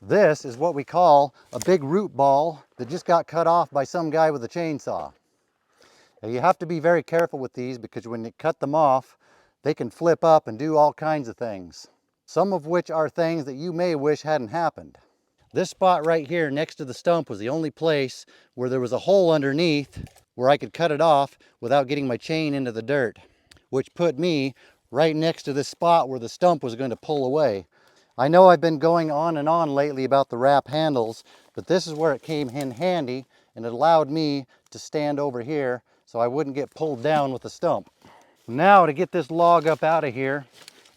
This is what we call a big root ball that just got cut off by some guy with a chainsaw. Now you have to be very careful with these because when you cut them off, they can flip up and do all kinds of things. Some of which are things that you may wish hadn't happened. This spot right here next to the stump was the only place where there was a hole underneath where I could cut it off without getting my chain into the dirt, which put me right next to this spot where the stump was going to pull away. I know I've been going on and on lately about the wrap handles, but this is where it came in handy, and it allowed me to stand over here so I wouldn't get pulled down with the stump. Now to get this log up out of here,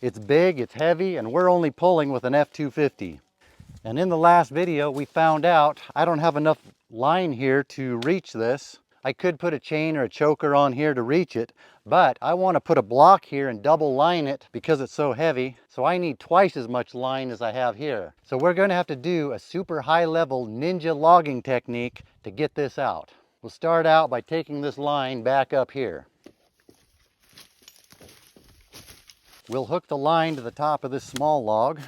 it's big, it's heavy, and we're only pulling with an F250. And in the last video, we found out I don't have enough line here to reach this. I could put a chain or a choker on here to reach it, but I want to put a block here and double line it because it's so heavy. So I need twice as much line as I have here. So we're going to have to do a super high level ninja logging technique to get this out. We'll start out by taking this line back up here. We'll hook the line to the top of this small log.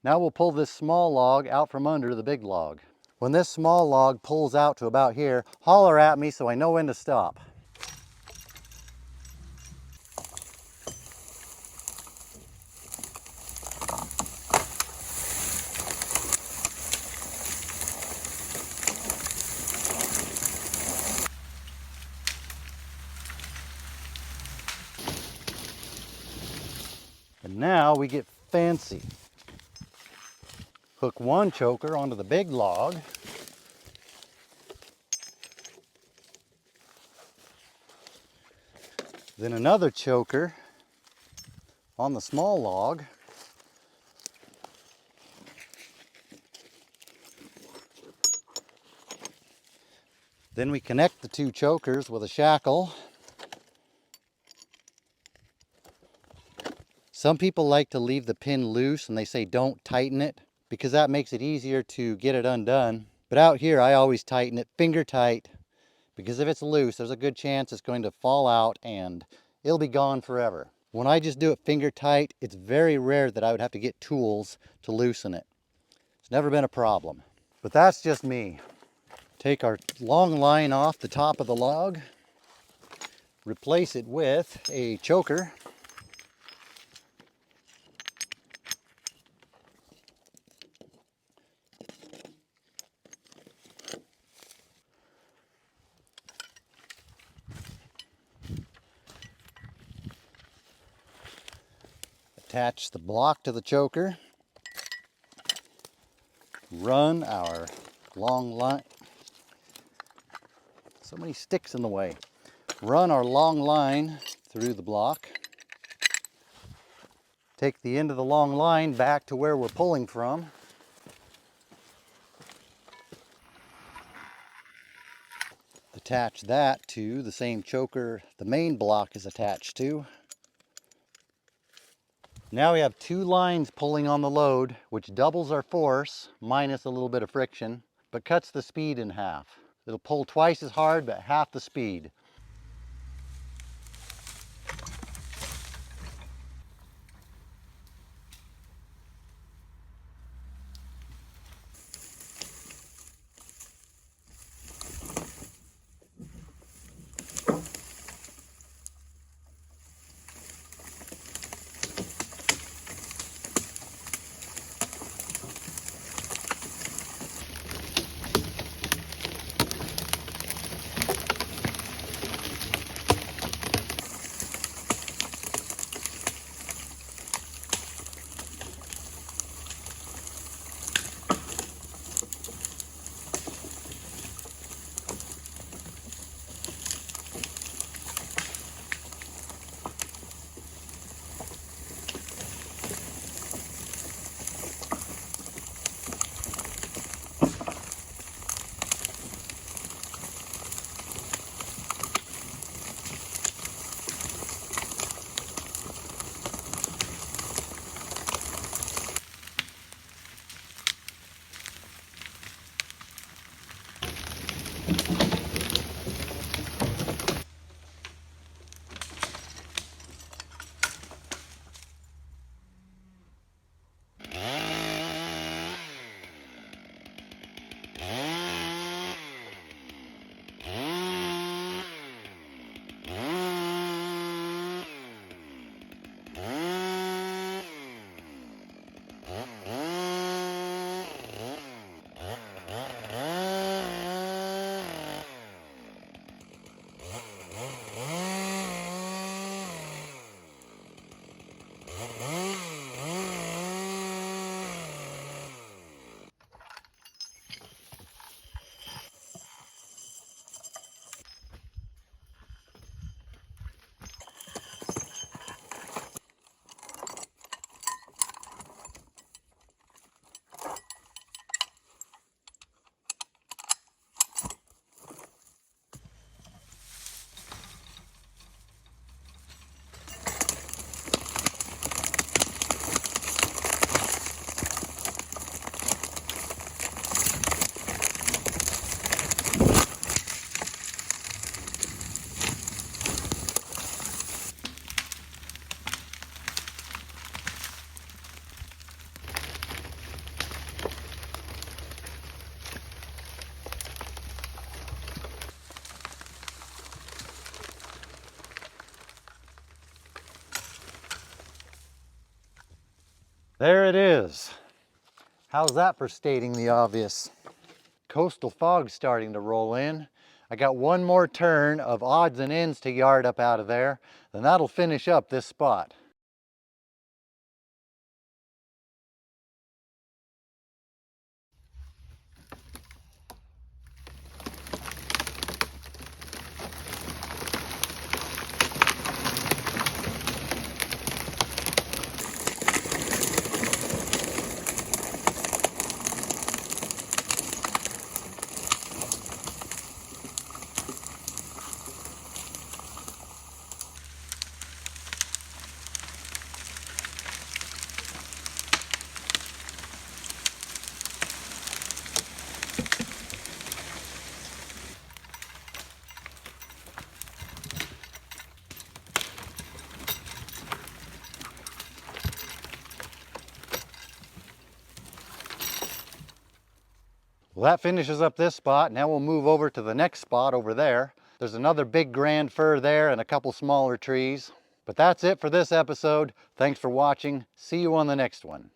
Now we'll pull this small log out from under the big log. When this small log pulls out to about here, holler at me so I know when to stop. And now we get fancy. Hook one choker onto the big log. Then another choker on the small log. Then we connect the two chokers with a shackle. Some people like to leave the pin loose and they say don't tighten it because that makes it easier to get it undone. But out here I always tighten it finger tight because if it's loose there's a good chance it's going to fall out and it'll be gone forever. When I just do it finger tight, it's very rare that I would have to get tools to loosen it. It's never been a problem. But that's just me. Take our long line off the top of the log, replace it with a choker. Attach the block to the choker. Run our long line. So many sticks in the way. Run our long line through the block. Take the end of the long line back to where we're pulling from. Attach that to the same choker the main block is attached to. Now we have two lines pulling on the load, which doubles our force minus a little bit of friction, but cuts the speed in half. It'll pull twice as hard, but half the speed. There it is. How's that for stating the obvious? Coastal fog's starting to roll in. I got one more turn of odds and ends to yard up out of there, then that'll finish up this spot. Well, that finishes up this spot. Now we'll move over to the next spot over there. There's another big grand fir there and a couple smaller trees. But that's it for this episode. Thanks for watching. See you on the next one.